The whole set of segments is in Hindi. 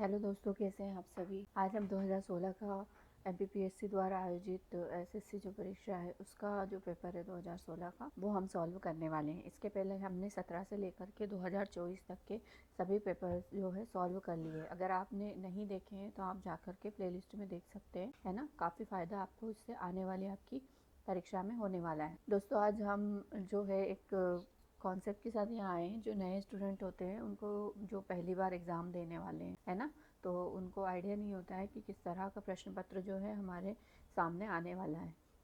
हेलो दोस्तों, कैसे हैं आप सभी। आज हम 2016 का एमपीपीएससी द्वारा आयोजित एसएससी जो परीक्षा है उसका जो पेपर है 2016 का वो हम सॉल्व करने वाले हैं। इसके पहले हमने 17 से लेकर के 2024 तक के सभी पेपर जो है सॉल्व कर लिए। अगर आपने नहीं देखे हैं तो आप जाकर के प्लेलिस्ट में देख सकते हैं, है ना। काफ़ी फ़ायदा आपको इससे आने वाली आपकी परीक्षा में होने वाला है। दोस्तों, आज हम जो है एक कॉन्सेप्ट के साथ यहाँ आए हैं। जो नए स्टूडेंट होते हैं उनको जो पहली बार एग्ज़ाम देने वाले हैं, है ना, तो उनको आइडिया नहीं होता है कि किस तरह का प्रश्न पत्र जो है हमारे सामने आने वाला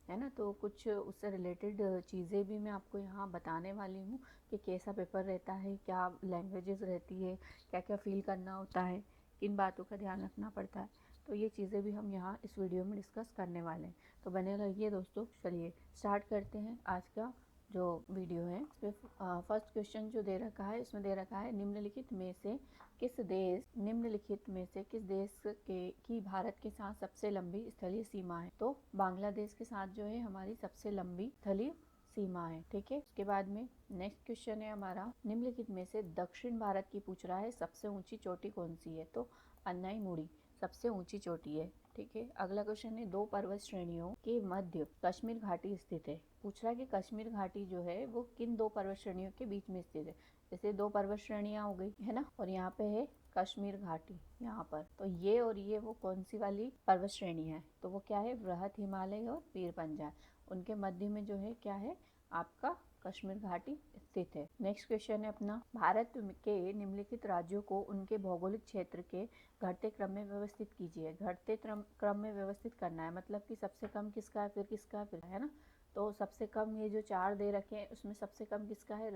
है ना। तो कुछ उससे रिलेटेड चीज़ें भी मैं आपको यहाँ बताने वाली हूँ कि कैसा पेपर रहता है, क्या लैंग्वेजेस रहती है, क्या क्या फ़ील करना होता है, किन बातों का ध्यान रखना पड़ता है। तो ये चीज़ें भी हम यहाँ इस वीडियो में डिस्कस करने वाले हैं। तो बने रहिए दोस्तों। चलिए स्टार्ट करते हैं आज का जो वीडियो है। इसमें फर्स्ट क्वेश्चन जो दे रखा है, इसमें दे रखा है निम्नलिखित में से किस देश के की भारत के साथ सबसे लंबी स्थलीय सीमा है। तो बांग्लादेश के साथ जो है हमारी सबसे लंबी स्थलीय सीमा है। ठीक है। उसके बाद में नेक्स्ट क्वेश्चन है हमारा, निम्नलिखित में से दक्षिण भारत की पूछ रहा है सबसे ऊंची चोटी कौन सी है। तो अन्नाईमुड़ी सबसे ऊंची चोटी है। ठीक है। अगला क्वेश्चन है, दो पर्वत श्रेणियों के मध्य कश्मीर घाटी स्थित है। पूछ रहा है कि कश्मीर घाटी जो है वो किन दो पर्वत श्रेणियों के बीच में स्थित है। जैसे दो पर्वत श्रेणियां हो गई, है ना, और यहाँ पे है कश्मीर घाटी यहाँ पर। तो ये और ये वो कौन सी वाली पर्वत श्रेणी है, तो वो क्या है, बृहद हिमालय और पीर पंजाल। उनके मध्य में जो है क्या है, आपका कश्मीर घाटी स्थित है। नेक्स्ट क्वेश्चन है अपना, भारत के निम्नलिखित राज्यों को उनके भौगोलिक क्षेत्र के घटते क्रम में व्यवस्थित कीजिए। घटते क्रम में व्यवस्थित करना है, मतलब कि सबसे कम किसका है, फिर किसका है, फिर, है ना। तो सबसे कम ये जो चार दे रखे हैं उसमें सबसे कम किसका है,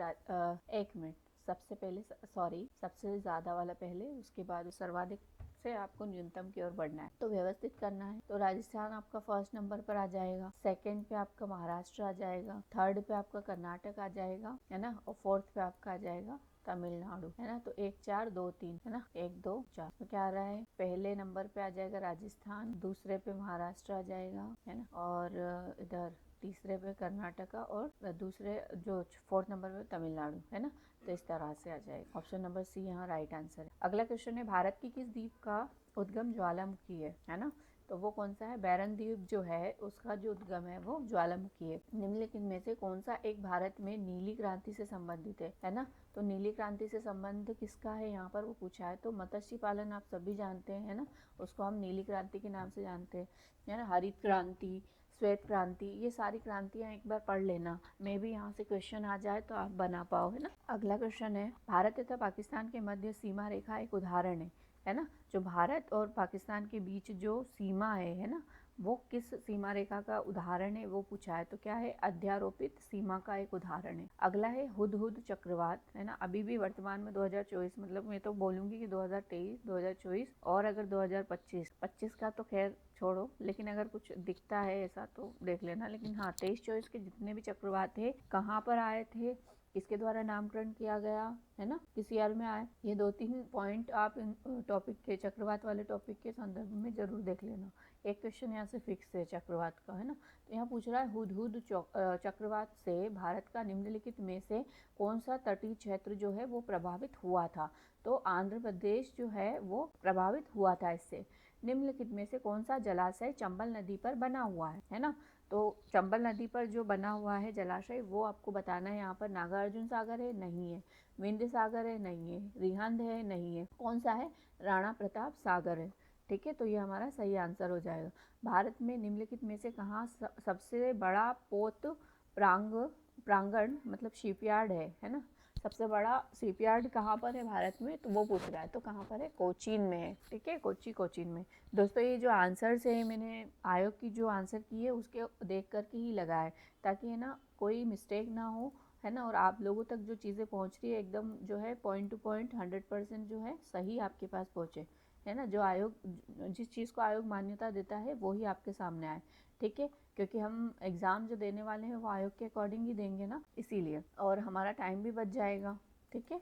एक मिनट, सबसे पहले सॉरी सबसे ज़्यादा वाला पहले, उसके बाद सर्वाधिक से आपको न्यूनतम की ओर बढ़ना है। तो व्यवस्थित करना है। तो राजस्थान आपका फर्स्ट नंबर पर आ जाएगा, सेकंड पे आपका महाराष्ट्र आ जाएगा, थर्ड पे आपका कर्नाटक आ जाएगा, है ना, और फोर्थ पे आपका आ जाएगा तमिलनाडु, है ना। तो 1 4 2 3, है ना, 1 2 4। तो क्या आ रहा है, पहले नंबर पे आ जाएगा राजस्थान, दूसरे पे महाराष्ट्र आ जाएगा, है ना, और इधर तीसरे पे कर्नाटका और दूसरे जो फोर्थ नंबर पे तमिलनाडु, है ना। तो इस तरह से आ जाएगा। ऑप्शन नंबर सी यहाँ राइट आंसर है। अगला क्वेश्चन है, भारत की किस द्वीप का उद्गम ज्वालामुखी है ना। तो वो कौन सा है, बैरन द्वीप जो है उसका जो उद्गम है वो ज्वालामुखी है। निम्नलिखित में से कौन सा एक भारत में नीली क्रांति से संबंधित है ना। तो नीली क्रांति से संबंध किसका है यहाँ पर वो पूछा है। तो मत्स्य पालन आप सभी जानते हैं, है ना, उसको हम नीली क्रांति के नाम से जानते हैं, है ना। हरित क्रांति, श्वेत क्रांति, ये सारी क्रांतियां एक बार पढ़ लेना, मे भी यहाँ से क्वेश्चन आ जाए तो आप बना पाओ, है ना। अगला क्वेश्चन है, भारत तथा पाकिस्तान के मध्य सीमा रेखा एक उदाहरण है ना। जो भारत और पाकिस्तान के बीच जो सीमा है ना, वो किस सीमा रेखा का उदाहरण है वो पूछा है। तो क्या है, अध्यारोपित सीमा का एक उदाहरण है। अगला है हुदहुद चक्रवात, है ना। अभी भी वर्तमान में 2024, मतलब मैं तो बोलूंगी कि 2023, 2024 और अगर 2025 का तो खैर छोड़ो, लेकिन अगर कुछ दिखता है ऐसा तो देख लेना। लेकिन हाँ, 23-24 के जितने भी चक्रवात थे, कहाँ पर आए थे, किसके द्वारा नामकरण किया गया, है ना, किस ईयर में आए, ये 2-3 पॉइंट आप इन टॉपिक के, चक्रवात वाले टॉपिक के संदर्भ में जरूर देख लेना। एक क्वेश्चन यहाँ से फिक्स है चक्रवात का, है ना। तो यहाँ पूछ रहा है, हुदहुद चक्रवात से भारत का निम्नलिखित में से कौन सा तटीय क्षेत्र जो है वो प्रभावित हुआ था। तो आंध्र प्रदेश जो है वो प्रभावित हुआ था इससे। निम्नलिखित में से कौन सा जलाशय चंबल नदी पर बना हुआ है ना। तो चंबल नदी पर जो बना हुआ है जलाशय वो आपको बताना है। यहाँ पर नागार्जुन सागर है, नहीं है, विंध्य सागर है, नहीं है, रिहंद है, नहीं है, कौन सा है, राणा प्रताप सागर है। ठीक है। तो ये हमारा सही आंसर हो जाएगा। भारत में निम्नलिखित में से कहाँ सबसे बड़ा पोत प्रांगण मतलब शिपयार्ड है ना। सबसे बड़ा शिपयार्ड कहाँ पर है भारत में, तो वो पूछ रहा है। तो कहाँ पर है, कोचीन में है। ठीक है, कोचीन में। दोस्तों, ये जो आंसर्स है मैंने आयोग की जो आंसर की है उसके देख करके ही लगाया, ताकि है ना कोई मिस्टेक ना हो, है ना, और आप लोगों तक जो चीज़ें पहुँच रही है एकदम जो है पॉइंट टू पॉइंट 100% जो है सही आपके पास पहुँचे, है ना। जो आयोग, जिस चीज़ को आयोग मान्यता देता है वो ही आपके सामने आए। ठीक है, क्योंकि हम एग्ज़ाम जो देने वाले हैं वो आयोग के अकॉर्डिंग ही देंगे ना, इसीलिए, और हमारा टाइम भी बच जाएगा। ठीक है।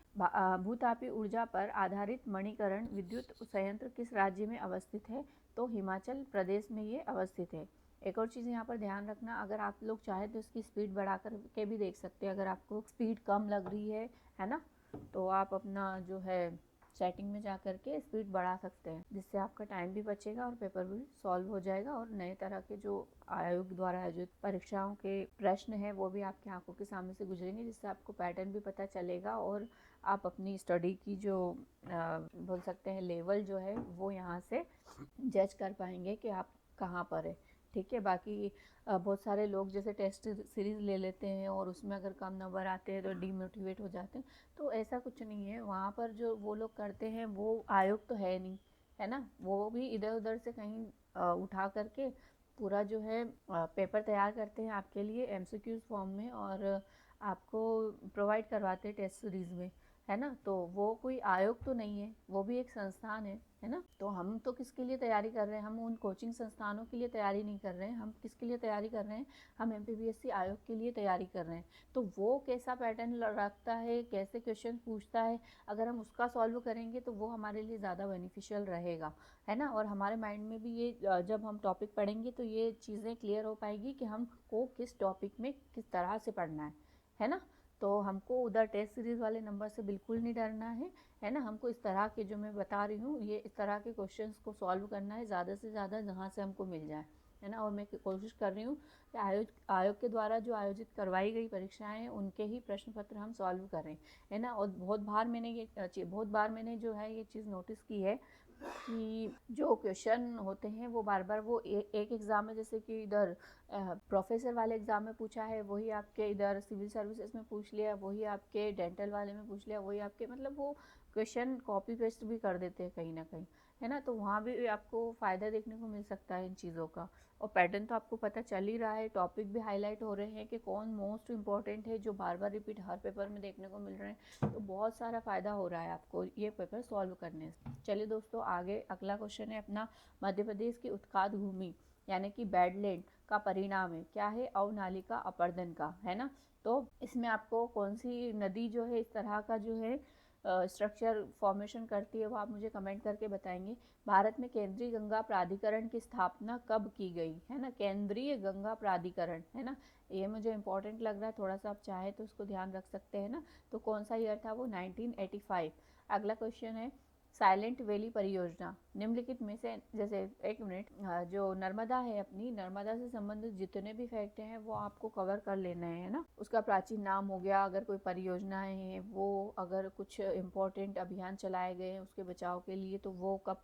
भूतापी ऊर्जा पर आधारित मणिकरण विद्युत संयंत्र किस राज्य में अवस्थित है। तो हिमाचल प्रदेश में ये अवस्थित है। एक और चीज़ यहाँ पर ध्यान रखना, अगर आप लोग चाहें तो इसकी स्पीड बढ़ा कर के भी देख सकते हैं। अगर आपको स्पीड कम लग रही है ना, तो आप अपना जो है सेटिंग में जा करके स्पीड बढ़ा सकते हैं, जिससे आपका टाइम भी बचेगा और पेपर भी सॉल्व हो जाएगा और नए तरह के जो आयोग द्वारा आयोजित परीक्षाओं के प्रश्न है वो भी आपकी आंखों के सामने से गुजरेंगे, जिससे आपको पैटर्न भी पता चलेगा और आप अपनी स्टडी की जो बोल सकते हैं लेवल जो है वो यहाँ से जज कर पाएंगे कि आप कहाँ पर है। ठीक है, बाकी बहुत सारे लोग जैसे टेस्ट सीरीज़ ले लेते हैं और उसमें अगर कम नंबर आते हैं तो डीमोटिवेट हो जाते हैं, तो ऐसा कुछ नहीं है। वहाँ पर जो वो लोग करते हैं वो आयोग तो है नहीं, है ना, वो भी इधर उधर से कहीं उठा करके पूरा जो है पेपर तैयार करते हैं आपके लिए एमसीक्यूज फॉर्म में और आपको प्रोवाइड करवाते हैं टेस्ट सीरीज़ में, है ना। तो वो कोई आयोग तो नहीं है, वो भी एक संस्थान है ना। तो हम तो किसके लिए तैयारी कर रहे हैं, हम उन कोचिंग संस्थानों के लिए तैयारी नहीं कर रहे हैं, हम किसके लिए तैयारी कर रहे हैं, हम एमपीपीएससी आयोग के लिए तैयारी कर रहे हैं। तो वो कैसा पैटर्न रखता है, कैसे क्वेश्चन पूछता है, अगर हम उसका सॉल्व करेंगे तो वो हमारे लिए ज़्यादा बेनिफिशियल रहेगा, है ना। और हमारे माइंड में भी ये जब हम टॉपिक पढ़ेंगे तो ये चीज़ें क्लियर हो पाएगी कि हमको किस टॉपिक में किस तरह से पढ़ना है ना। तो हमको उधर टेस्ट सीरीज़ वाले नंबर से बिल्कुल नहीं डरना है ना। हमको इस तरह के जो मैं बता रही हूँ ये इस तरह के क्वेश्चंस को सॉल्व करना है ज़्यादा से ज़्यादा जहाँ से हमको मिल जाए, है ना। और मैं कोशिश कर रही हूँ कि आयोग के द्वारा जो आयोजित करवाई गई परीक्षाएं हैं उनके ही प्रश्न पत्र हम सॉल्व करें, है ना। और बहुत बार मैंने जो है ये चीज़ नोटिस की है कि जो क्वेश्चन होते हैं वो बार बार वो एक एग्ज़ाम में, जैसे कि इधर प्रोफेसर वाले एग्ज़ाम में पूछा है वही आपके इधर सिविल सर्विसेज में पूछ लिया, वही आपके डेंटल वाले में पूछ लिया, वही आपके मतलब वो क्वेश्चन कॉपी पेस्ट भी कर देते हैं कहीं ना कहीं, है ना। तो वहाँ भी आपको फ़ायदा देखने को मिल सकता है इन चीज़ों का। और पैटर्न तो आपको पता चल ही रहा है, टॉपिक भी हाईलाइट हो रहे हैं कि कौन मोस्ट इम्पॉर्टेंट है जो बार बार रिपीट हर पेपर में देखने को मिल रहे हैं। तो बहुत सारा फ़ायदा हो रहा है आपको ये पेपर सॉल्व करने से। चलिए दोस्तों, आगे अगला क्वेश्चन है अपना, मध्य प्रदेश की उत्काद भूमि यानी कि बैडलैंड का परिणाम है क्या है, अवनालिका अपर्दन का, है ना। तो इसमें आपको कौन सी नदी जो है इस तरह का जो है स्ट्रक्चर फॉर्मेशन करती है वो आप मुझे कमेंट करके बताएंगे। भारत में केंद्रीय गंगा प्राधिकरण की स्थापना कब की गई, है ना, केंद्रीय गंगा प्राधिकरण, है ना। ये मुझे इंपॉर्टेंट लग रहा है थोड़ा सा, आप चाहे तो उसको ध्यान रख सकते हैं ना। तो कौन सा ईयर था वो, 1985। अगला क्वेश्चन है, साइलेंट वैली परियोजना निम्नलिखित में से, जैसे एक मिनट, जो नर्मदा है अपनी, नर्मदा से संबंधित जितने भी फैक्ट हैं वो आपको कवर कर लेना है ना। उसका प्राचीन नाम हो गया, अगर कोई परियोजना है वो, अगर कुछ इम्पोर्टेंट अभियान चलाए गए हैं उसके बचाव के लिए तो वो कब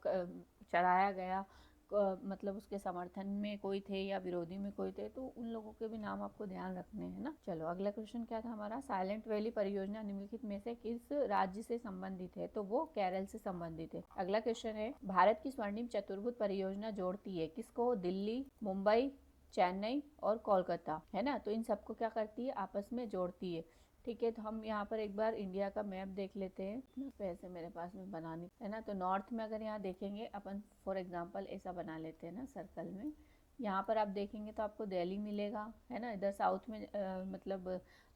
चलाया गया, मतलब उसके समर्थन में कोई थे या विरोधी में कोई थे, तो उन लोगों के भी नाम आपको ध्यान रखने हैं ना। चलो अगला क्वेश्चन क्या था हमारा, साइलेंट वैली परियोजना निम्नलिखित में से किस राज्य से संबंधित है, तो वो केरल से संबंधित है। अगला क्वेश्चन है, भारत की स्वर्णिम चतुर्भुज परियोजना जोड़ती है किसको, दिल्ली, मुंबई, चेन्नई और कोलकाता, है ना। तो इन सबको क्या करती है, आपस में जोड़ती है। ठीक है, तो हम यहाँ पर एक बार इंडिया का मैप देख लेते हैं, पैसे मेरे पास में बनानी है ना। तो नॉर्थ में अगर यहाँ देखेंगे अपन, फॉर एग्जांपल ऐसा बना लेते हैं ना सर्कल में, यहाँ पर आप देखेंगे तो आपको दिल्ली मिलेगा, है ना। इधर साउथ में मतलब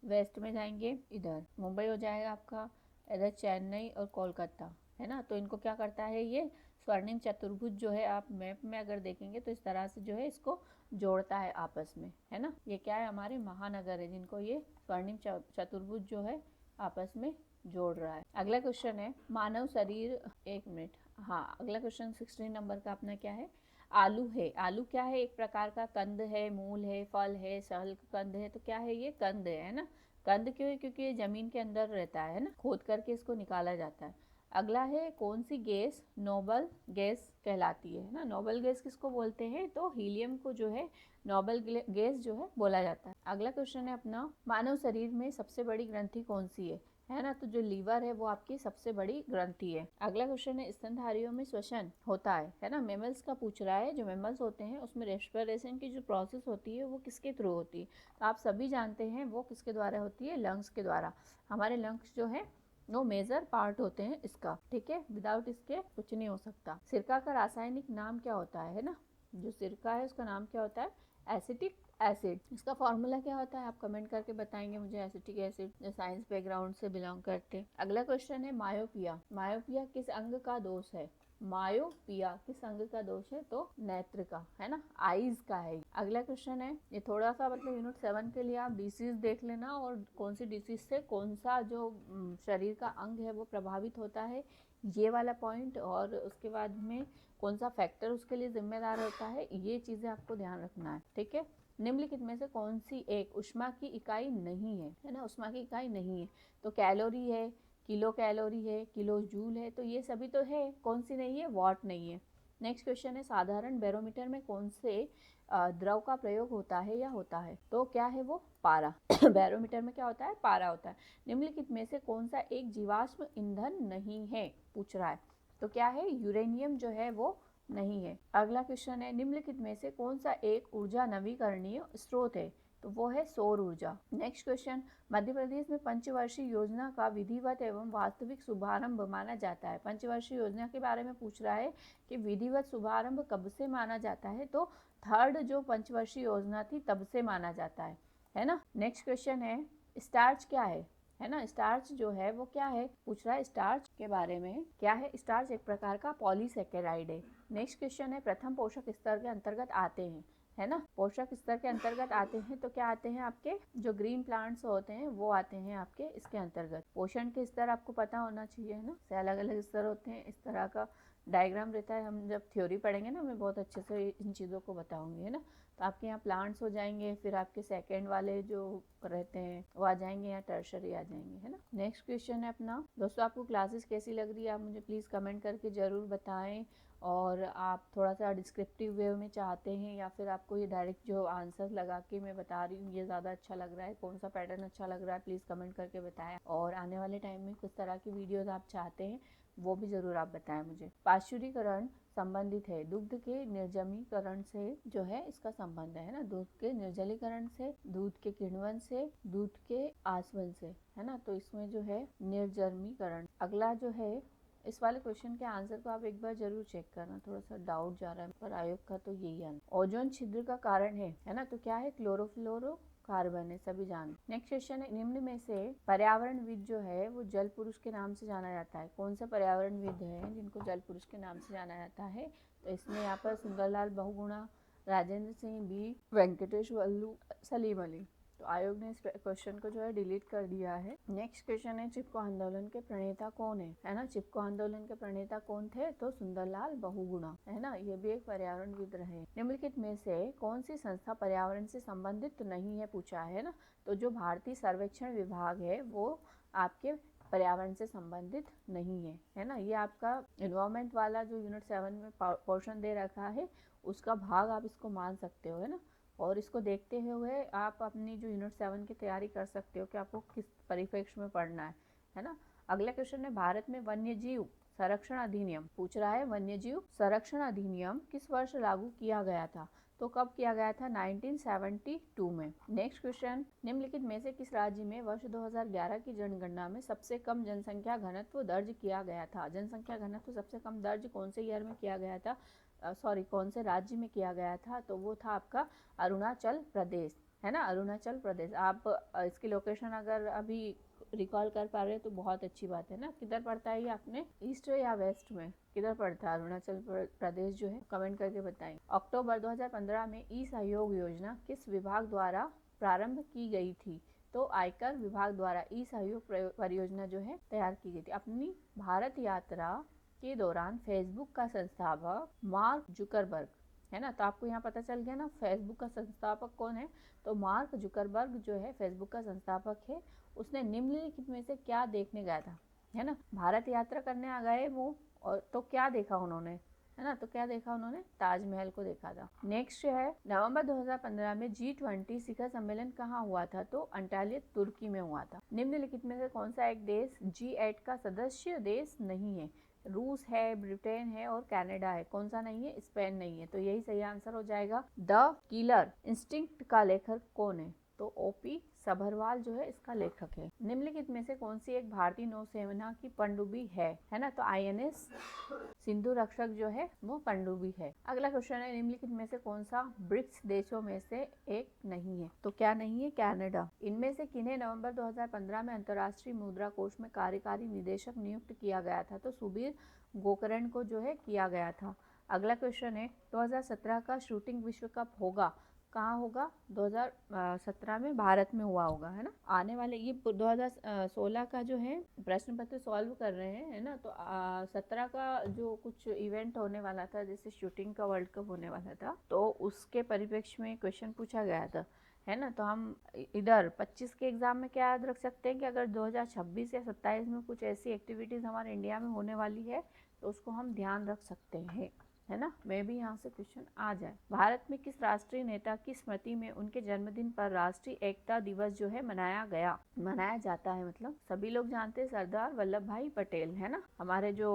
वेस्ट में जाएंगे, इधर मुंबई हो जाएगा आपका, इधर चेन्नई और कोलकाता, है ना। तो इनको क्या करता है, ये स्वर्णिम चतुर्भुज जो है आप मैप में अगर देखेंगे तो इस तरह से जो है इसको जोड़ता है आपस में, है ना। ये क्या है, हमारे महानगर है जिनको ये स्वर्णिम चतुर्भुज जो है आपस में जोड़ रहा है। अगला क्वेश्चन है, मानव शरीर, एक मिनट, हाँ अगला क्वेश्चन 16 नंबर का अपना क्या है, आलू है। आलू क्या है, एक प्रकार का कंद है, मूल है, फल है, सहल कंद है, तो क्या है ये, कंद है ना। कंद क्यों है, क्योंकि ये जमीन के अंदर रहता है ना, खोद करके इसको निकाला जाता है। अगला है, कौन सी गैस नोबल गैस कहलाती है ना। नोबल गैस किसको बोलते हैं, तो हीलियम को जो है नोबल गैस जो है बोला जाता है। अगला क्वेश्चन है अपना, मानव शरीर में सबसे बड़ी ग्रंथि कौन सी है ना। तो जो लीवर है वो आपकी सबसे बड़ी ग्रंथि है। अगला क्वेश्चन है, स्तनधारियों में श्वसन होता है ना। मेमल्स का पूछ रहा है, जो मेमल्स होते हैं उसमें रेस्पिरेशन की जो प्रोसेस होती है वो किसके थ्रू होती है, तो आप सभी जानते हैं वो किसके द्वारा होती है, लंग्स के द्वारा। हमारे लंग्स जो है वो मेजर पार्ट होते हैं इसका, ठीक है, विदाउट इसके कुछ नहीं हो सकता। सिरका का रासायनिक नाम क्या होता है ना, जो सिरका है उसका नाम क्या होता है, एसिटिक एसिड। इसका फॉर्मूला क्या होता है आप कमेंट करके बताएंगे मुझे, एसिटिक एसिड, जो साइंस बैकग्राउंड से बिलोंग करते हैं। अगला क्वेश्चन है, मायोपिया। मायोपिया किस अंग का दोष है, मायोपिया किस अंग का दोष है? तो नेत्र का, है ना, आईज का है। अगला क्वेश्चन है, ये थोड़ा सा मतलब यूनिट 7 के लिए आप डिसीज देख लेना और कौन सी डिसीज से कौन सा जो शरीर का अंग है वो प्रभावित होता है, ये वाला पॉइंट, और उसके बाद में कौन सा फैक्टर उसके लिए जिम्मेदार होता है, ये चीजें आपको ध्यान रखना है, ठीक है। निम्नलिखित में से कौन सी एक ऊष्मा की इकाई नहीं है ना, ऊष्मा की इकाई नहीं है। तो कैलोरी है, किलो कैलोरी है, किलो जूल है, तो ये सभी तो है, कौन सी नहीं है? वॉट नहीं है। नेक्स्ट क्वेश्चन है, साधारण बैरोमीटर में कौन से द्रव का प्रयोग होता है या होता है? तो क्या है वो? पारा। बैरोमीटर में क्या होता है? पारा होता है। निम्नलिखित में से कौन सा एक जीवाश्म ईंधन नहीं है, पूछ रहा है। तो क्या है? यूरेनियम जो है वो नहीं है। अगला क्वेश्चन है, निम्नलिखित में से कौन सा एक ऊर्जा नवीकरणीय स्रोत है? तो वो है सौर ऊर्जा। नेक्स्ट क्वेश्चन, मध्य प्रदेश में पंचवर्षीय योजना का विधिवत एवं वास्तविक शुभारंभ माना जाता है। पंचवर्षीय योजना के बारे में पूछ रहा है कि विधिवत शुभारंभ कब से माना जाता है? तो थर्ड जो पंचवर्षीय योजना थी तब से माना जाता है ना। नेक्स्ट क्वेश्चन है, स्टार्च क्या है ना, स्टार्च जो है वो क्या है, पूछ रहा है स्टार्च के बारे में। क्या है स्टार्च? एक प्रकार का पॉलीसेकेराइड है। नेक्स्ट क्वेश्चन है, प्रथम पोषक स्तर के अंतर्गत आते हैं, है ना, पोषक स्तर के अंतर्गत आते हैं, तो क्या आते हैं आपके? जो ग्रीन प्लांट्स होते हैं वो आते हैं आपके इसके अंतर्गत। पोषण के स्तर आपको पता होना चाहिए, है ना, से अलग अलग स्तर होते हैं, इस तरह का डायग्राम रहता है। हम जब थ्योरी पढ़ेंगे ना, मैं बहुत अच्छे से इन चीज़ों को बताऊंगी, है ना। तो आपके यहाँ प्लांट्स हो जाएंगे, फिर आपके सेकेंड वाले जो रहते हैं वो आ जाएंगे, या टर्शरी आ जाएंगे, है ना। नेक्स्ट क्वेश्चन है अपना, दोस्तों आपको क्लासेस कैसी लग रही है आप मुझे प्लीज़ कमेंट करके ज़रूर बताएं। और आप थोड़ा सा डिस्क्रिप्टिव वे में चाहते हैं या फिर आपको ये डायरेक्ट जो आंसर लगा के मैं बता रही हूँ ये ज़्यादा अच्छा लग रहा है, कौन सा पैटर्न अच्छा लग रहा है, प्लीज़ कमेंट करके बताएं। और आने वाले टाइम में किस तरह की वीडियोस आप चाहते हैं वो भी ज़रूर आप बताएं मुझे। पाश्चुरीकरण संबंधित है दूध के निर्जमीकरण से, जो है इसका संबंध है ना, दूध के निर्जलीकरण से, दूध के किण्वन से, दूध के आसवन से, है ना। तो इसमें जो है निर्जमीकरण। अगला जो है, इस वाले क्वेश्चन के आंसर को आप एक बार जरूर चेक करना, थोड़ा सा डाउट जा रहा है पर आयोग का तो यही आंसर। ओजोन छिद्र का कारण है ना, तो क्या है? क्लोरोफ्लोरो कार्बन है, सभी जान। नेक्स्ट क्वेश्चन है, निम्न में से पर्यावरणविद जो है वो जल पुरुष के नाम से जाना जाता है। कौन सा पर्यावरणविद है जिनको जल पुरुष के नाम से जाना जाता है? तो इसमें यहाँ पर सुंदरलाल बहुगुणा, राजेंद्र सिंह बी, वेंकटेश वल्लू, सलीम अली। तो आयोग ने इस क्वेश्चन को जो है डिलीट कर दिया है। नेक्स्ट क्वेश्चन है, चिपको आंदोलन के प्रणेता कौन है ना। चिपको आंदोलन के प्रणेता कौन थे? तो सुंदरलाल बहुगुणा, है ना, ये भी एक पर्यावरणविद रहे। निम्नलिखित में से कौन सी संस्था पर्यावरण से संबंधित नहीं है, पूछा है ना। तो जो भारतीय सर्वेक्षण विभाग है वो आपके पर्यावरण से संबंधित नहीं है ना। ये आपका एनवायरमेंट वाला जो यूनिट 7 में पोर्शन दे रखा है उसका भाग आप इसको मान सकते हो, है ना। और इसको देखते हुए आप अपनी जो यूनिट 7 की तैयारी कर सकते हो कि आपको किस परिप्रेक्ष्य में पढ़ना है ना। अगला क्वेश्चन है, भारत में वन्यजीव संरक्षण अधिनियम, पूछ रहा है वन्यजीव संरक्षण अधिनियम किस वर्ष लागू किया गया था? तो कब किया गया था? 1972 में। नेक्स्ट क्वेश्चन, निम्नलिखित में से किस राज्य में वर्ष 2011 की जनगणना में सबसे कम जनसंख्या घनत्व दर्ज किया गया था? जनसंख्या घनत्व सबसे कम दर्ज कौन से ईयर में किया गया था? कौन से राज्य में किया गया था? तो वो था आपका अरुणाचल प्रदेश, है ना, अरुणाचल प्रदेश। आप इसकी लोकेशन अगर अभी रिकॉल कर पा रहे हो तो बहुत अच्छी बात है ना। किधर पड़ता है ये आपने, ईस्ट या वेस्ट में, किधर पड़ता है अरुणाचल प्रदेश जो है? कमेंट करके बताएं। अक्टूबर 2015 में ई सहयोग योजना किस विभाग द्वारा प्रारंभ की गई थी? तो आयकर विभाग द्वारा ई सहयोग परियोजना जो है तैयार की गई थी। अपनी भारत यात्रा के दौरान फेसबुक का संस्थापक मार्क जुकरबर्ग, है ना। तो आपको यहाँ पता चल गया ना फेसबुक का संस्थापक कौन है? तो मार्क जुकरबर्ग जो है फेसबुक का संस्थापक है। उसने निम्नलिखित में से क्या देखने गया था, है ना। भारत यात्रा करने आ गए वो, और तो क्या देखा उन्होंने, है ना, तो क्या देखा उन्होंने? ताजमहल को देखा था। नेक्स्ट है, नवंबर 2015 में G20 शिखर सम्मेलन कहाँ हुआ था? तो अंटालिया तुर्की में हुआ था। निम्नलिखित में से कौन सा एक देश G8 का सदस्य देश नहीं है? रूस है, ब्रिटेन है और कनाडा है। कौन सा नहीं है? स्पेन नहीं है। तो यही सही आंसर हो जाएगा। द किलर इंस्टिंक्ट का लेखक कौन है? तो ओपी सभरवाल जो है इसका लेखक है। निम्नलिखित में से कौन सी एक भारतीय नौसेना की पनडुब्बी है ना? तो INS सिंधु रक्षक जो है वो पनडुब्बी है। अगला क्वेश्चन है, निम्नलिखित में से कौन सा ब्रिक्स देशों में से एक नहीं है? तो क्या नहीं है? कनाडा। इनमें से किन्हें नवंबर 2015 में अंतर्राष्ट्रीय मुद्रा कोष में कार्यकारी निदेशक नियुक्त किया गया था? तो सुबीर गोकर्ण को जो है किया गया था। अगला क्वेश्चन है, 2017 का शूटिंग विश्व कप होगा कहाँ होगा? 2017 में भारत में हुआ होगा, है ना। आने वाले ये 2016 का जो है प्रश्न पत्र सॉल्व कर रहे हैं, है ना। तो 17 का जो कुछ इवेंट होने वाला था, जैसे शूटिंग का वर्ल्ड कप होने वाला था, तो उसके परिप्रेक्ष्य में क्वेश्चन पूछा गया था, है ना। तो हम इधर 25 के एग्जाम में क्या याद रख सकते हैं कि अगर 2026 या 27 में कुछ ऐसी एक्टिविटीज हमारे इंडिया में होने वाली है तो उसको हम ध्यान रख सकते हैं, है ना। मैं भी यहाँ से क्वेश्चन आ जाए। भारत में किस राष्ट्रीय नेता की स्मृति में उनके जन्मदिन पर राष्ट्रीय एकता दिवस जो है मनाया जाता है? मतलब सभी लोग जानते हैं सरदार वल्लभ भाई पटेल, है ना। हमारे जो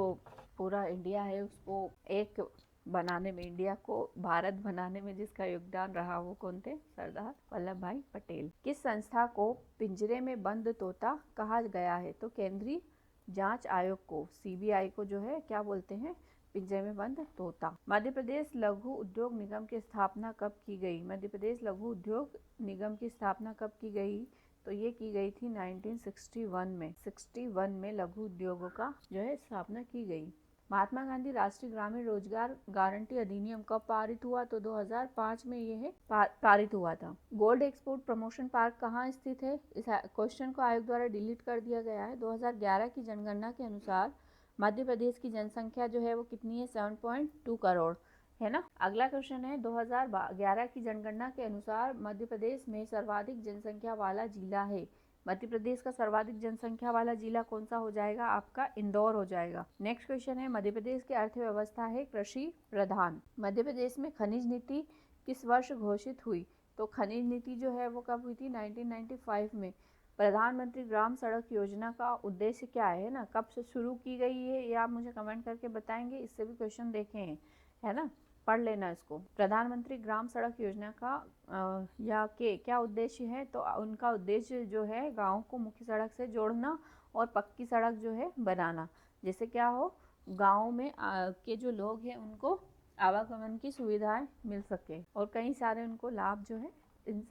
पूरा इंडिया है उसको एक बनाने में, इंडिया को भारत बनाने में जिसका योगदान रहा वो कौन थे? सरदार वल्लभ भाई पटेल। किस संस्था को पिंजरे में बंद तोता कहा गया है? तो केंद्रीय जांच आयोग को, CBI को जो है क्या बोलते हैं? पिंजरे में बंद तोता। मध्य प्रदेश लघु उद्योग निगम की स्थापना कब की गई? मध्य प्रदेश लघु उद्योग निगम की स्थापना कब की गई? तो ये की गई थी 1961 में। 61 में लघु उद्योगों का जो है स्थापना की गई। महात्मा गांधी राष्ट्रीय ग्रामीण रोजगार गारंटी अधिनियम कब पारित हुआ? तो 2005 में यह पारित हुआ था। गोल्ड एक्सपोर्ट प्रमोशन पार्क कहाँ स्थित है? इस क्वेश्चन को आयोग द्वारा डिलीट कर दिया गया है। 2011 की जनगणना के अनुसार मध्य प्रदेश की जनसंख्या जो है वो कितनी है? 7.2 करोड़, है ना। अगला क्वेश्चन है, 2011 की जनगणना के अनुसार मध्य प्रदेश में सर्वाधिक जनसंख्या वाला जिला है। मध्य प्रदेश का सर्वाधिक जनसंख्या वाला जिला कौन सा हो जाएगा? आपका इंदौर हो जाएगा। नेक्स्ट क्वेश्चन है, मध्य प्रदेश की अर्थव्यवस्था है कृषि प्रधान। मध्य प्रदेश में खनिज नीति किस वर्ष घोषित हुई? तो खनिज नीति जो है वो कब हुई थी? 1995 में। प्रधानमंत्री ग्राम सड़क योजना का उद्देश्य क्या है ना? कब से शुरू की गई है ये आप मुझे कमेंट करके बताएंगे। इससे भी क्वेश्चन देखे हैं, है ना, पढ़ लेना इसको। प्रधानमंत्री ग्राम सड़क योजना का या के क्या उद्देश्य है? तो उनका उद्देश्य जो है गाँव को मुख्य सड़क से जोड़ना और पक्की सड़क जो है बनाना, जिससे क्या हो, गाँव में के जो लोग हैं उनको आवागमन की सुविधाएं मिल सके और कई सारे उनको लाभ जो है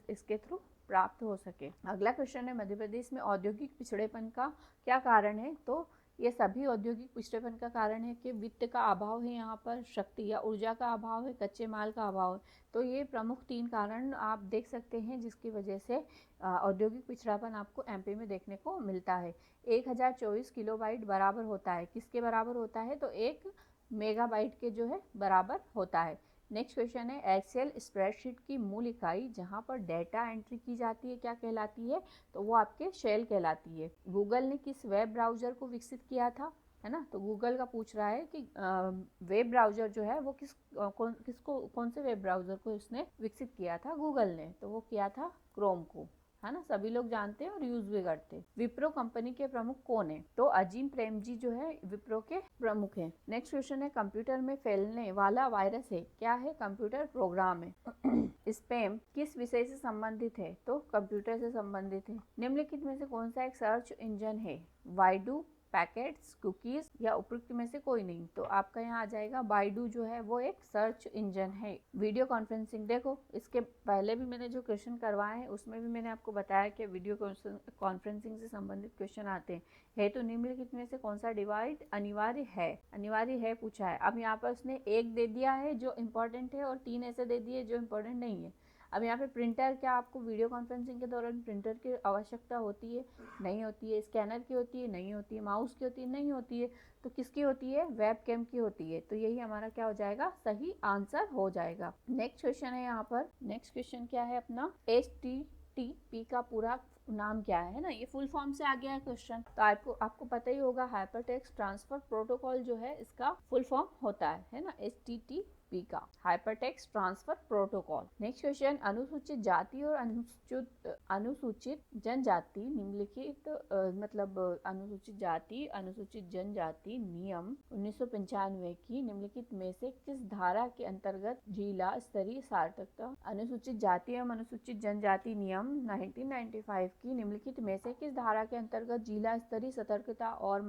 इसके थ्रू प्राप्त हो सके। अगला क्वेश्चन है, मध्य प्रदेश में औद्योगिक पिछड़ेपन का क्या कारण है? तो ये सभी औद्योगिक पिछड़ेपन का कारण है कि वित्त का अभाव है, यहाँ पर शक्ति या ऊर्जा का अभाव है, कच्चे माल का अभाव है। तो ये प्रमुख 3 कारण आप देख सकते हैं जिसकी वजह से औद्योगिक पिछड़ापन आपको MP में देखने को मिलता है। 1024 किलोबाइट बराबर होता है, किसके बराबर होता है? तो 1 मेगाबाइट के जो है बराबर होता है। नेक्स्ट क्वेश्चन है, एक्सेल स्प्रेडशीट की मूल इकाई जहां पर डेटा एंट्री की जाती है क्या कहलाती है? तो वो आपके शेल कहलाती है। गूगल ने किस वेब ब्राउज़र को विकसित किया था, है ना? तो गूगल का पूछ रहा है कि वेब ब्राउज़र जो है वो कौन से वेब ब्राउज़र को उसने विकसित किया था गूगल ने? तो वो किया था क्रोम को, है ना। सभी लोग जानते हैं और यूज भी करते हैं। विप्रो कंपनी के प्रमुख कौन है? तो अजीम प्रेमजी जो है विप्रो के प्रमुख हैं। नेक्स्ट क्वेश्चन है, कंप्यूटर में फैलने वाला वायरस है क्या है? कंप्यूटर प्रोग्राम है। स्पैम किस विषय से संबंधित है? तो कंप्यूटर से संबंधित है। निम्नलिखित में से कौन सा एक सर्च इंजन है? बाइडू, पैकेट्स, कुकीज या उपयुक्त में से कोई नहीं? तो आपका यहाँ आ जाएगा बाइडू जो है वो एक सर्च इंजन है। वीडियो कॉन्फ्रेंसिंग, देखो इसके पहले भी मैंने जो क्वेश्चन करवाए हैं उसमें भी मैंने आपको बताया कि वीडियो कॉन्फ्रेंसिंग से संबंधित क्वेश्चन आते हैं। तो निम्नलिखित में से कौन सा डिवाइस अनिवार्य है? अनिवार्य है पूछा है। अब यहाँ पर उसने 1 दे दिया है जो इम्पोर्टेंट है और 3 ऐसे दे दिए जो इम्पोर्टेंट नहीं है। अब यहाँ पे प्रिंटर, क्या आपको वीडियो कॉन्फ्रेंसिंग के दौरान प्रिंटर की आवश्यकता होती है? नहीं होती है। स्कैनर की होती है? नहीं होती है। माउस की होती है? नहीं होती है। तो किसकी होती है? वेब कैम की होती है। तो यही हमारा क्या हो जाएगा? सही आंसर हो जाएगा। नेक्स्ट क्वेश्चन है यहाँ पर, नेक्स्ट क्वेश्चन क्या है अपना? HTTP का पूरा नाम क्या है ना? ये फुल फॉर्म से आ गया है क्वेश्चन, तो आपको पता ही होगा। हाइपरटेक्स्ट ट्रांसफर प्रोटोकॉल जो है इसका फुल फॉर्म होता है ना, HTTP। ISP का, hypertext transfer protocol. Next question, अनुसूचित जाति और अनुसूचित जनजाति निम्नलिखित अनुसूचित जाति अनुसूचित जनजाति नियम 1995 की निम्नलिखित में से किस धारा के अंतर्गत जिला स्तरीय सार्थकता। अनुसूचित जाति एवं अनुसूचित जनजाति नियम 1995 की निम्नलिखित में से किस धारा के अंतर्गत जिला स्तरीय सतर्कता और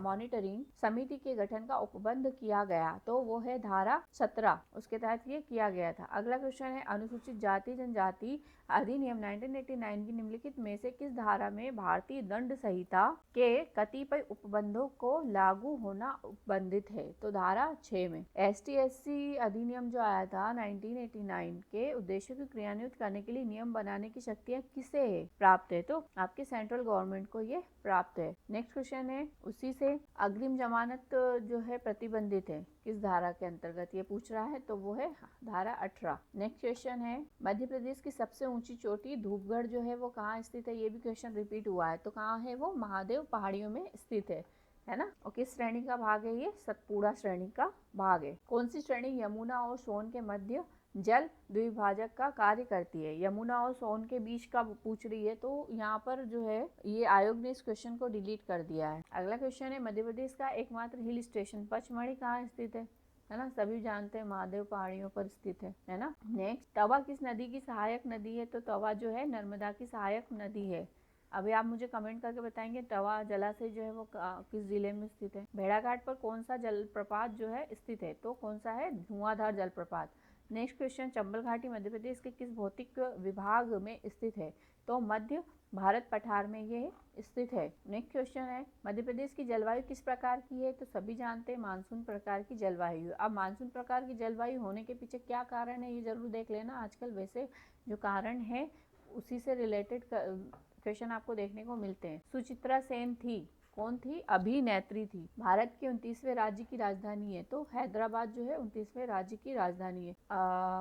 मॉनिटरिंग समिति के गठन का उपबंध किया गया? तो वो है धारा 17, उसके तहत ये किया गया था। अगला क्वेश्चन है, अनुसूचित जाति जनजाति अधिनियम 1989 की निम्नलिखित में से किस धारा में भारतीय दंड संहिता के कतिपय उपबंधों को लागू होना उपबंधित है? तो धारा 6 में। ST/SC अधिनियम जो आया था 1989 के उद्देश्यों को क्रियान्वित करने के लिए नियम बनाने की शक्तियां किसे प्राप्त है? तो आपके सेंट्रल गवर्नमेंट को ये प्राप्त है। नेक्स्ट क्वेश्चन है, उसी से अग्रिम जमानत जो है प्रतिबंधित है, किस धारा के अंतर्गत ये पूछ रहा है? तो वो है धारा 18। नेक्स्ट क्वेश्चन है, मध्य प्रदेश की सबसे ऊंची चोटी धूपगढ़ जो है वो कहाँ स्थित है? ये भी क्वेश्चन रिपीट हुआ है, तो कहाँ है वो? महादेव पहाड़ियों में स्थित है ना। और किस श्रेणी का भाग है ये? सतपुड़ा श्रेणी का भाग है। कौन सी श्रेणी यमुना और सोन के मध्य जल द्विभाजक का कार्य करती है? यमुना और सोन के बीच का पूछ रही है, तो यहाँ पर जो है ये आयोग ने इस क्वेश्चन को डिलीट कर दिया है। अगला क्वेश्चन है, मध्य प्रदेश का एकमात्र हिल स्टेशन पचमढ़ी कहाँ स्थित है ना? सभी जानते हैं महादेव पहाड़ियों पर स्थित है ना। नेक्स्ट, तवा किस नदी की सहायक नदी है? तो तवा जो है नर्मदा की सहायक नदी है। अभी आप मुझे कमेंट करके बताएंगे तवा जलाशय जो है वो किस जिले में स्थित है। भेड़ाघाट पर कौन सा जलप्रपात जो है स्थित है? तो कौन सा है? धुआंधार जलप्रपात। नेक्स्ट क्वेश्चन, चंबल घाटी मध्य प्रदेश के किस भौतिक विभाग में स्थित है? तो मध्य भारत पठार में ये स्थित है। नेक्स्ट क्वेश्चन है, मध्य प्रदेश की जलवायु किस प्रकार की है? तो सभी जानते हैं मानसून प्रकार की जलवायु। अब मानसून प्रकार की जलवायु होने के पीछे क्या कारण है ये जरूर देख लेना। आजकल वैसे जो कारण है उसी से रिलेटेड क्वेश्चन आपको देखने को मिलते हैं। सुचित्रा सेन थी, कौन थी? अभिनेत्री थी। भारत के 29वें राज्य की राजधानी है, तो हैदराबाद जो है 29वें राज्य की राजधानी है।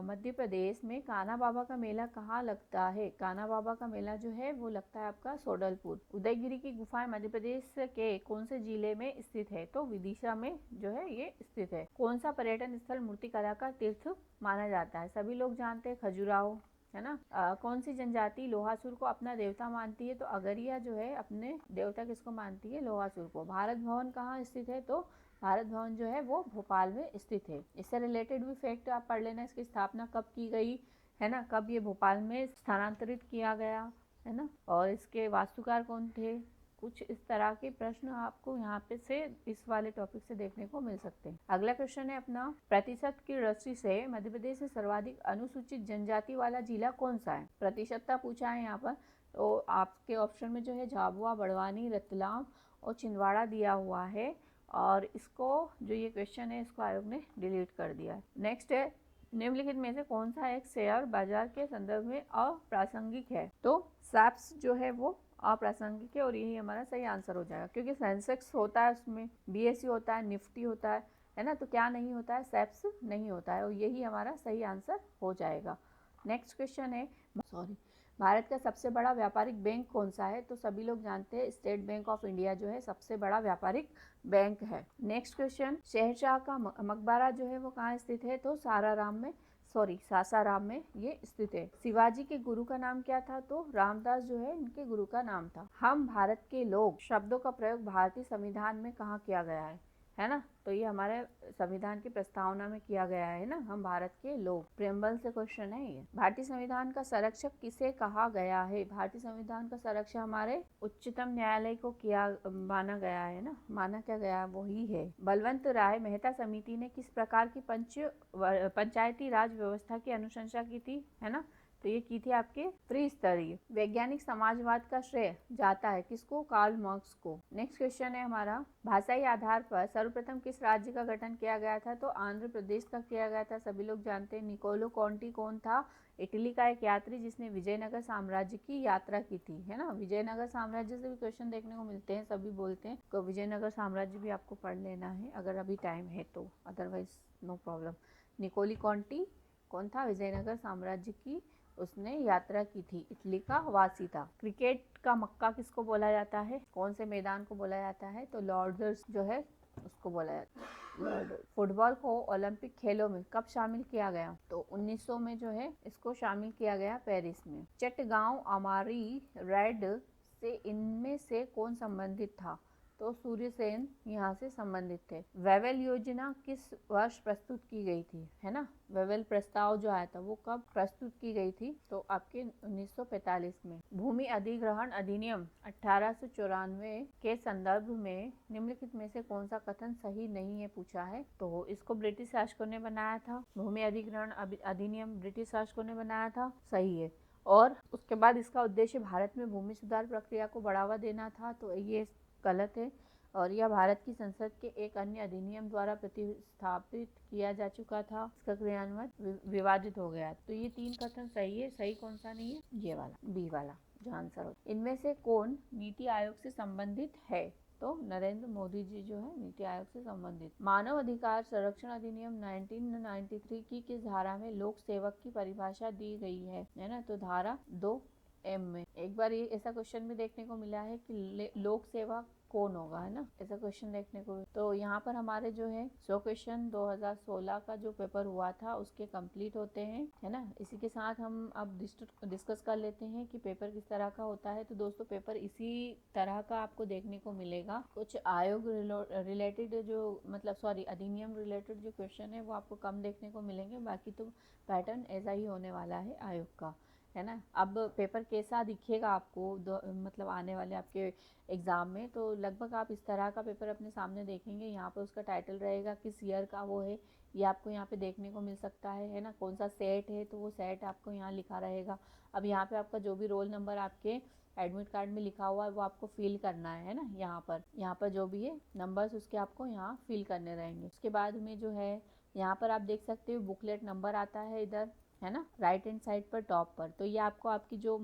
मध्य प्रदेश में कान्हा बाबा का मेला कहाँ लगता है? कान्हा बाबा का मेला जो है वो लगता है आपका सोडलपुर। उदयगिरी की गुफाएं मध्य प्रदेश के कौन से जिले में स्थित है? तो विदिशा में जो है ये स्थित है। कौन सा पर्यटन स्थल मूर्तिकला का तीर्थ माना जाता है? सभी लोग जानते हैं खजुराहो, है ना। कौन सी जनजाति लोहासुर को अपना देवता मानती है? तो अगरिया जो है अपने देवता किसको मानती है? लोहासुर को। भारत भवन कहाँ स्थित है? तो भारत भवन जो है वो भोपाल में स्थित है। इससे रिलेटेड भी फैक्ट आप पढ़ लेना, इसकी स्थापना कब की गई है ना, कब ये भोपाल में स्थानांतरित किया गया है ना, और इसके वास्तुकार कौन थे। कुछ इस तरह के प्रश्न आपको यहाँ पे से इस वाले टॉपिक से देखने को मिल सकते हैं। अगला क्वेश्चन है अपना, प्रतिशत की दृष्टि से मध्य प्रदेश में सर्वाधिक अनुसूचित जनजाति वाला जिला कौन सा है? प्रतिशतता पूछा है यहाँ पर, तो आपके ऑप्शन में जो है झाबुआ, बड़वानी, रतलाम और छिंदवाड़ा दिया हुआ है, और इसको जो ये क्वेश्चन है इसको आयोग ने डिलीट कर दिया है। नेक्स्ट है, निम्नलिखित में से कौन सा एक शेयर बाजार के संदर्भ में अप्रासंगिक है? तो सैप्स जो है वो अप्रासंगिक है, और यही हमारा सही आंसर हो जाएगा, क्योंकि सेंसेक्स होता है उसमें, BSE होता है, निफ्टी होता है ना, तो क्या नहीं होता है? सैप्स नहीं होता है, और यही हमारा सही आंसर हो जाएगा। नेक्स्ट क्वेश्चन है, भारत का सबसे बड़ा व्यापारिक बैंक कौन सा है? तो सभी लोग जानते हैं स्टेट बैंक ऑफ इंडिया जो है सबसे बड़ा व्यापारिक बैंक है। नेक्स्ट क्वेश्चन, शहंशाह का मकबरा जो है वो कहाँ स्थित है? तो सासाराम में ये स्थित है। शिवाजी के गुरु का नाम क्या था? तो रामदास जो है इनके गुरु का नाम था। हम भारत के लोग शब्दों का प्रयोग भारतीय संविधान में कहाँ किया गया है ना, तो ये हमारे संविधान की प्रस्तावना में किया गया है ना, हम भारत के लोग। प्रेम्बल से क्वेश्चन है ये। भारतीय संविधान का संरक्षक किसे कहा गया है? भारतीय संविधान का संरक्षक हमारे उच्चतम न्यायालय को माना गया है ना, माना क्या गया वही है। बलवंत राय मेहता समिति ने किस प्रकार की पंचायती राज व्यवस्था की अनुशंसा की थी, है ना, तो ये की थी आपके त्रिस्तरीय। वैज्ञानिक समाजवाद का श्रेय जाता है किसको? कार्ल मार्क्स को। नेक्स्ट क्वेश्चन है हमारा, भाषाई आधार पर सर्वप्रथम किस राज्य का गठन किया गया था? तो आंध्र प्रदेश का किया गया था। सभी लोग जानते हैं। निकोलो कॉन्टी कौन था? इटली का एक यात्री जिसने विजयनगर साम्राज्य की यात्रा की थी, है ना। विजयनगर साम्राज्य से भी क्वेश्चन देखने को मिलते हैं, सभी बोलते हैं, तो विजयनगर साम्राज्य भी आपको पढ़ लेना है अगर अभी टाइम है तो, अदरवाइज नो प्रॉब्लम। निकोली कॉन्टी कौन था? विजयनगर साम्राज्य की उसने यात्रा की थी, इटली का वासी था। क्रिकेट का मक्का किसको बोला जाता है? कौन से मैदान को बोला जाता है? तो लॉर्ड्स जो है उसको बोला जाता है। फुटबॉल को ओलंपिक खेलों में कब शामिल किया गया? तो 1900 में जो है इसको शामिल किया गया पेरिस में। चटगांव अमारी रेड से इनमें से कौन संबंधित था? तो सूर्यसेन यहाँ से संबंधित थे। वेवेल योजना किस वर्ष प्रस्तुत की गई थी? है ना, वेवेल प्रस्ताव जो आया था वो कब प्रस्तुत की गई थी? तो आपके 1945 में। भूमि अधिग्रहण अधिनियम 1894 के संदर्भ में निम्नलिखित में से कौन सा कथन सही नहीं है पूछा है? तो इसको ब्रिटिश शासकों ने बनाया था। भूमि अधिग्रहण अधिनियम ब्रिटिश शासकों ने बनाया था, सही है। और उसके बाद इसका उद्देश्य भारत में भूमि सुधार प्रक्रिया को बढ़ावा देना था, तो ये गलत है। और यह भारत की संसद के एक अन्य अधिनियम द्वारा प्रतिस्थापित किया जा चुका था, इसका क्रियान्वयन विवादित हो गया। तो ये 3 कथन सही है। सही कौन सा नहीं है? ये वाला, बी वाला जो आंसर हो। इनमें से कौन नीति आयोग से संबंधित है? तो नरेंद्र मोदी जी जो है नीति आयोग से संबंधित। मानव अधिकार संरक्षण अधिनियम 1993 की किस धारा में लोक सेवक की परिभाषा दी गई है ना? तो धारा 2M में। एक बार ये ऐसा क्वेश्चन भी देखने को मिला है कि लोक सेवा कौन होगा, है ना, ऐसा क्वेश्चन देखने को। तो यहाँ पर हमारे जो है 100 क्वेश्चन 2016 का जो पेपर हुआ था उसके कंप्लीट होते हैं, है ना। इसी के साथ हम अब डिस्कस कर लेते हैं कि पेपर किस तरह का होता है। तो दोस्तों पेपर इसी तरह का आपको देखने को मिलेगा। कुछ आयोग रिलेटेड जो अधिनियम रिलेटेड जो क्वेश्चन है वो आपको कम देखने को मिलेंगे, बाकी तो पैटर्न ऐसा ही होने वाला है आयोग का, है ना। अब पेपर कैसा दिखेगा आपको आने वाले आपके एग्ज़ाम में, तो लगभग आप इस तरह का पेपर अपने सामने देखेंगे। यहाँ पर उसका टाइटल रहेगा किस ईयर का वो है, ये आपको यहाँ पे देखने को मिल सकता है ना। कौन सा सेट है तो वो सेट आपको यहाँ लिखा रहेगा। अब यहाँ पे आपका जो भी रोल नंबर आपके एडमिट कार्ड में लिखा हुआ है वो आपको फिल करना है ना। यहाँ पर जो भी है नंबर्स उसके आपको यहाँ फिल करने रहेंगे। उसके बाद में जो है यहाँ पर आप देख सकते हो बुकलेट नंबर आता है इधर, है ना, राइट हैंड साइड पर टॉप पर। तो ये आपको आपकी जो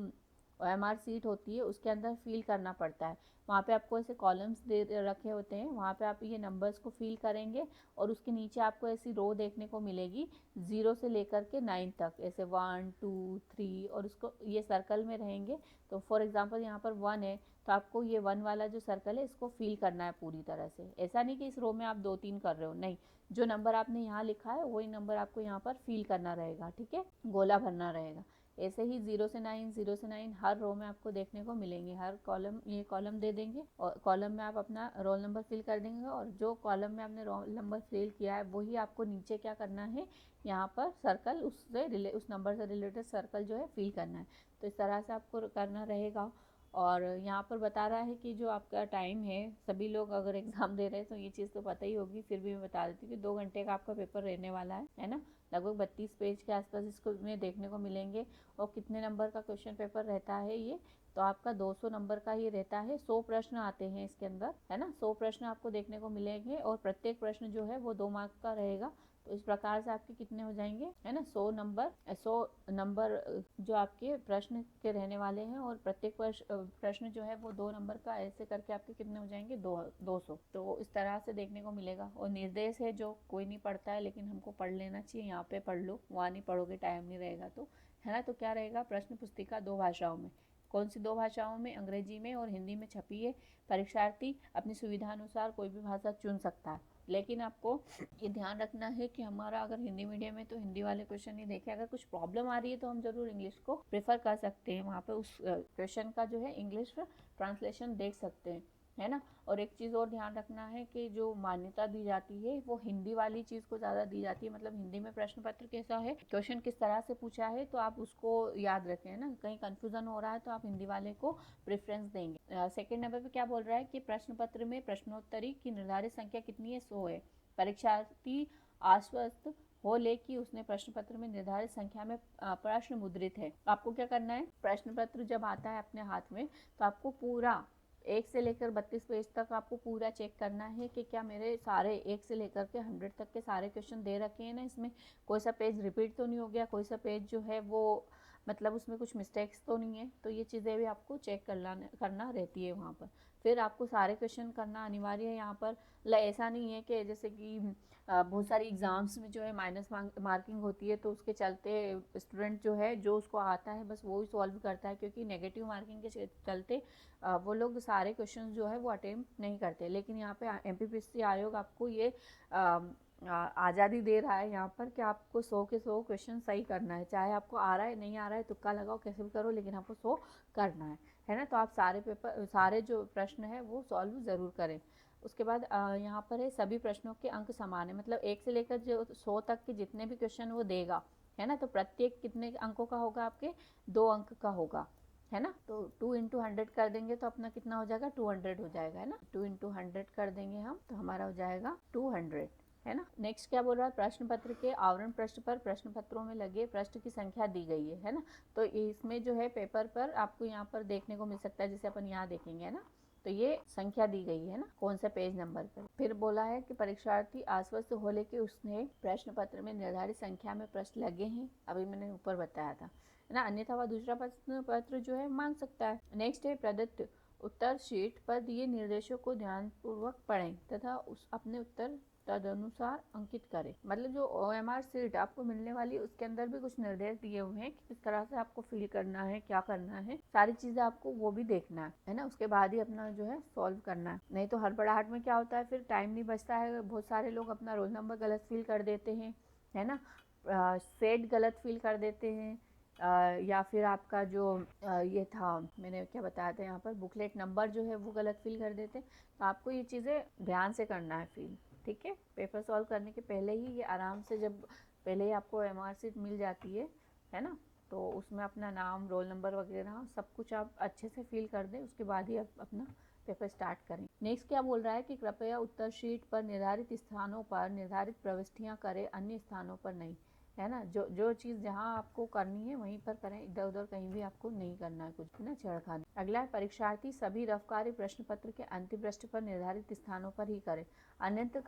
OMR सीट होती है उसके अंदर फिल करना पड़ता है। वहाँ पे आपको ऐसे कॉलम्स दे रखे होते हैं, वहाँ पे आप ये नंबर्स को फिल करेंगे और उसके नीचे आपको ऐसी रो देखने को मिलेगी 0 से लेकर के 9 तक, ऐसे 1 2 3, और उसको ये सर्कल में रहेंगे। तो फॉर एग्जांपल यहाँ पर 1 है तो आपको ये 1 वाला जो सर्कल है इसको फिल करना है पूरी तरह से। ऐसा नहीं कि इस रो में आप 2-3 कर रहे हो, नहीं, जो नंबर आपने यहाँ लिखा है वही नंबर आपको यहाँ पर फिल करना रहेगा, ठीक है, गोला भरना रहेगा। ऐसे ही 0 से 9 हर रो में आपको देखने को मिलेंगे। हर कॉलम, ये कॉलम दे देंगे और कॉलम में आप अपना रोल नंबर फिल कर देंगे, और जो कॉलम में आपने रोल नंबर फिल किया है वही आपको नीचे क्या करना है, यहाँ पर सर्कल उस नंबर से रिलेटेड सर्कल जो है फिल करना है। तो इस तरह से आपको करना रहेगा। और यहाँ पर बता रहा है कि जो आपका टाइम है, सभी लोग अगर एग्ज़ाम दे रहे हैं तो ये चीज़ तो पता ही होगी, फिर भी मैं बता देती हूँ कि 2 घंटे का आपका पेपर रहने वाला है ना। लगभग 32 पेज के आसपास इसको में देखने को मिलेंगे। और कितने नंबर का क्वेश्चन पेपर रहता है ये, तो आपका 200 नंबर का ही रहता है। 100 प्रश्न आते हैं इसके अंदर, है ना। 100 प्रश्न आपको देखने को मिलेंगे और प्रत्येक प्रश्न जो है वो 2 मार्क्स का रहेगा। तो इस प्रकार से आपके कितने हो जाएंगे, है ना, 100 नंबर जो आपके प्रश्न के रहने वाले हैं, और प्रत्येक प्रश्न जो है वो 2 नंबर का, ऐसे करके आपके कितने हो जाएंगे, 200। तो इस तरह से देखने को मिलेगा। और निर्देश है जो कोई नहीं पढ़ता है लेकिन हमको पढ़ लेना चाहिए, यहाँ पे पढ़ लो, वहाँ नहीं पढ़ोगे टाइम नहीं रहेगा तो, है ना। तो क्या रहेगा, प्रश्न पुस्तिका 2 भाषाओं में। कौन सी 2 भाषाओं में? अंग्रेजी में और हिंदी में छपी है। परीक्षार्थी अपनी सुविधा अनुसार कोई भी भाषा चुन सकता है, लेकिन आपको ये ध्यान रखना है कि हमारा अगर हिंदी मीडियम है तो हिंदी वाले क्वेश्चन ही देखें। अगर कुछ प्रॉब्लम आ रही है तो हम जरूर इंग्लिश को प्रेफर कर सकते हैं, वहाँ पे उस क्वेश्चन का जो है इंग्लिश ट्रांसलेशन देख सकते हैं, है ना। और एक चीज़ और ध्यान रखना है कि जो मान्यता दी जाती है वो हिंदी वाली चीज़ को ज़्यादा दी जाती है। मतलब हिंदी में प्रश्न पत्र कैसा है, क्वेश्चन किस तरह से पूछा है, तो आप उसको याद रखें, है ना। कहीं कन्फ्यूज़न हो रहा है तो आप हिंदी वाले को प्रेफरेंस देंगे। सेकेंड नंबर पे क्या बोल रहा है कि प्रश्न पत्र में प्रश्नोत्तरी की निर्धारित संख्या कितनी है, 100 है। परीक्षार्थी आश्वस्त हो ले कि उसने प्रश्न पत्र में निर्धारित संख्या में प्रश्न मुद्रित है। आपको क्या करना है, प्रश्न पत्र जब आता है अपने हाथ में तो आपको पूरा 1 से लेकर 32 पेज तक आपको पूरा चेक करना है कि क्या मेरे सारे 1 से लेकर के 100 तक के सारे क्वेश्चन दे रखे हैं ना, इसमें कोई सा पेज रिपीट तो नहीं हो गया, कोई सा पेज जो है वो मतलब उसमें कुछ मिस्टेक्स तो नहीं है, तो ये चीज़ें भी आपको चेक करना रहती है वहाँ पर। फिर आपको सारे क्वेश्चन करना अनिवार्य है यहाँ पर। मतलब ऐसा नहीं है कि जैसे कि बहुत सारी एग्ज़ाम्स में जो है माइनस मार्किंग होती है, तो उसके चलते स्टूडेंट जो है जो उसको आता है बस वो ही सॉल्व करता है, क्योंकि नेगेटिव मार्किंग के चलते वो लोग सारे क्वेश्चन जो है वो अटेम्प्ट नहीं करते। लेकिन यहाँ पे एमपीपीएससी आयोग आपको ये आज़ादी दे रहा है यहाँ पर कि आपको 100 के 100 क्वेश्चन सही करना है, चाहे आपको आ रहा है नहीं आ रहा है, तुक्का लगाओ कैसे भी करो, लेकिन आपको 100 करना है ना। तो आप सारे जो प्रश्न है वो सॉल्व ज़रूर करें। उसके बाद यहाँ पर है सभी प्रश्नों के अंक समान है, मतलब 1 से लेकर जो 100 तक के जितने भी क्वेश्चन वो देगा, है ना, तो प्रत्येक कितने अंकों का होगा, आपके 2 अंक का होगा, है ना। तो 2 इंटू 100 कर देंगे तो अपना कितना हो जाएगा, 200 हो जाएगा, है ना। 2 इंटू 100 कर देंगे हम तो हमारा हो जाएगा 200, है ना। नेक्स्ट क्या बोल रहा है, प्रश्न पत्र के आवरण पृष्ठ पर प्रश्न पत्रों में लगे प्रश्न की संख्या दी गई है ना। तो इसमें जो है पेपर पर आपको यहाँ पर देखने को मिल सकता है, जैसे अपन यहाँ देखेंगे, है ना। तो ये संख्या दी गई है ना, कौन सा पेज नंबर पर। फिर बोला है कि परीक्षार्थी आश्वस्त हो ले कि उसने प्रश्न पत्र में निर्धारित संख्या में प्रश्न लगे हैं, अभी मैंने ऊपर बताया था, है ना, अन्यथा वह दूसरा प्रश्न पत्र जो है मांग सकता है। नेक्स्ट है प्रदत्त उत्तर शीट पर दिए निर्देशों को ध्यानपूर्वक पढ़ें तथा उस अपने उत्तर तदनुसार अंकित करें। मतलब जो OMR सीट आपको मिलने वाली है उसके अंदर भी कुछ निर्देश दिए हुए हैं कि किस तरह से आपको फिल करना है, क्या करना है, सारी चीजें आपको वो भी देखना है ना। उसके बाद ही अपना जो है सॉल्व करना है, नहीं तो हड़बड़ाहट में क्या होता है, फिर टाइम नहीं बचता है। बहुत सारे लोग अपना रोल नंबर गलत फिल कर देते हैं, है ना, सेट गलत फिल कर देते हैं, या फिर आपका जो ये था, मैंने क्या बताया था यहाँ पर, बुकलेट नंबर जो है वो गलत फिल कर देते हैं। तो आपको ये चीज़ें ध्यान से करना है फिल, ठीक है। पेपर सॉल्व करने के पहले ही ये आराम से, जब पहले ही आपको MR सीट मिल जाती है ना, तो उसमें अपना नाम, रोल नंबर वगैरह सब कुछ आप अच्छे से फिल कर दें, उसके बाद ही आप अपना पेपर स्टार्ट करें। नेक्स्ट क्या बोल रहा है कि कृपया उत्तर शीट पर निर्धारित स्थानों पर निर्धारित प्रविष्टियां करें, अन्य स्थानों पर नहीं, है ना। जो चीज़ जहाँ आपको करनी है वहीं पर करें, इधर उधर कहीं भी आपको नहीं करना है कुछ भी ना छेड़खानी। अगला है परीक्षार्थी सभी रफ कार्य प्रश्न पत्र के अंतिम पृष्ठ पर निर्धारित स्थानों पर ही करें, अन्यत्र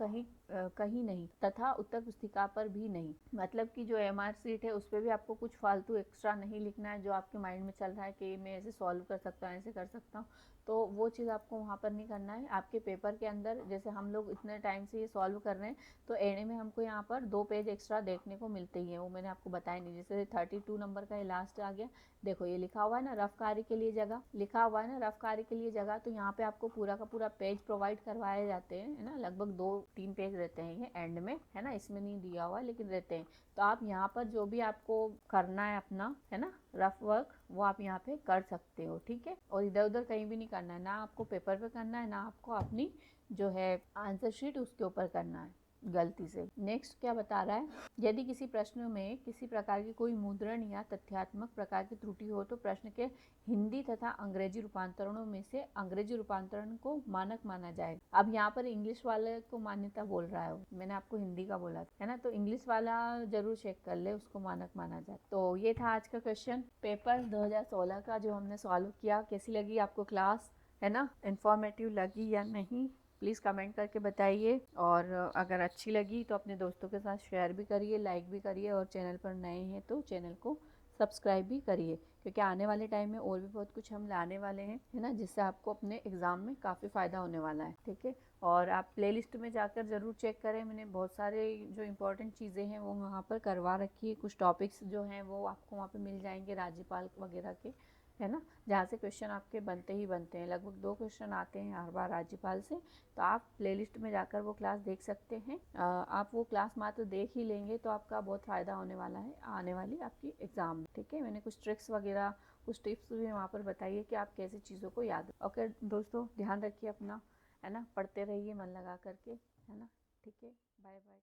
कहीं नहीं, तथा उत्तर पुस्तिका पर भी नहीं। मतलब कि जो MR सीट है उस पर भी आपको कुछ फालतू एक्स्ट्रा नहीं लिखना है, जो आपके माइंड में चल रहा है कि मैं ऐसे सॉल्व कर सकता हूँ, ऐसे कर सकता हूँ, तो वो चीज़ आपको वहाँ पर नहीं करना है। आपके पेपर के अंदर जैसे हम लोग इतने टाइम से ये सॉल्व कर रहे हैं, तो एंड में हमको यहाँ पर 2 पेज एक्स्ट्रा देखने को मिलते ही है, वो मैंने आपको बताया नहीं। जैसे 32 नंबर का ये लास्ट आ गया, देखो ये लिखा हुआ है ना रफ कार्य के लिए जगह, लिखा हुआ है ना रफ कार्य के लिए जगह, तो यहाँ पे आपको पूरा का पूरा पेज प्रोवाइड करवाए जाते हैं, है ना। लगभग 2-3 पेज रहते हैं ये एंड में, है ना, इसमें नहीं दिया हुआ लेकिन रहते हैं। तो आप यहाँ पर जो भी आपको करना है अपना, है ना, रफ वर्क, वो आप यहाँ पे कर सकते हो, ठीक है। और इधर उधर कहीं भी नहीं करना है, ना आपको पेपर पे करना है, ना आपको अपनी जो है आंसर शीट उसके ऊपर करना है गलती से। नेक्स्ट क्या बता रहा है, यदि किसी प्रश्न में किसी प्रकार की कोई मुद्रण या तथ्यात्मक प्रकार की त्रुटि हो तो प्रश्न के हिंदी तथा अंग्रेजी रूपांतरणों में से अंग्रेजी रूपांतरण को मानक माना जाए। अब यहाँ पर इंग्लिश वाले को मान्यता बोल रहा है, मैंने आपको हिंदी का बोला था, है ना, तो इंग्लिश वाला जरूर चेक कर ले, उसको मानक माना जाए। तो ये था आज का क्वेश्चन पेपर 2016 का जो हमने सॉल्व किया। कैसी लगी आपको क्लास, है ना, इंफॉर्मेटिव लगी या नहीं, प्लीज़ कमेंट करके बताइए। और अगर अच्छी लगी तो अपने दोस्तों के साथ शेयर भी करिए, लाइक भी करिए, और चैनल पर नए हैं तो चैनल को सब्सक्राइब भी करिए, क्योंकि आने वाले टाइम में और भी बहुत कुछ हम लाने वाले हैं, है ना, जिससे आपको अपने एग्ज़ाम में काफ़ी फ़ायदा होने वाला है, ठीक है। और आप प्लेलिस्ट में जाकर ज़रूर चेक करें, मैंने बहुत सारे जो इंपॉर्टेंट चीज़ें हैं वो वहाँ पर करवा रखी है। कुछ टॉपिक्स जो हैं वो आपको वहाँ पर मिल जाएंगे राज्यपाल वगैरह के, है ना, जहाँ से क्वेश्चन आपके बनते ही बनते हैं। लगभग 2 क्वेश्चन आते हैं हर बार राज्यपाल से, तो आप प्लेलिस्ट में जाकर वो क्लास देख सकते हैं। आप वो क्लास मात्र देख ही लेंगे तो आपका बहुत फ़ायदा होने वाला है आने वाली आपकी एग्ज़ाम में, ठीक है। मैंने कुछ ट्रिक्स वगैरह, कुछ टिप्स भी वहाँ पर बताइए कि आप कैसी चीज़ों को याद। ओके दोस्तों, ध्यान रखिए अपना, है ना, पढ़ते रहिए मन लगा करके, है ना, ठीक है। Bye bye.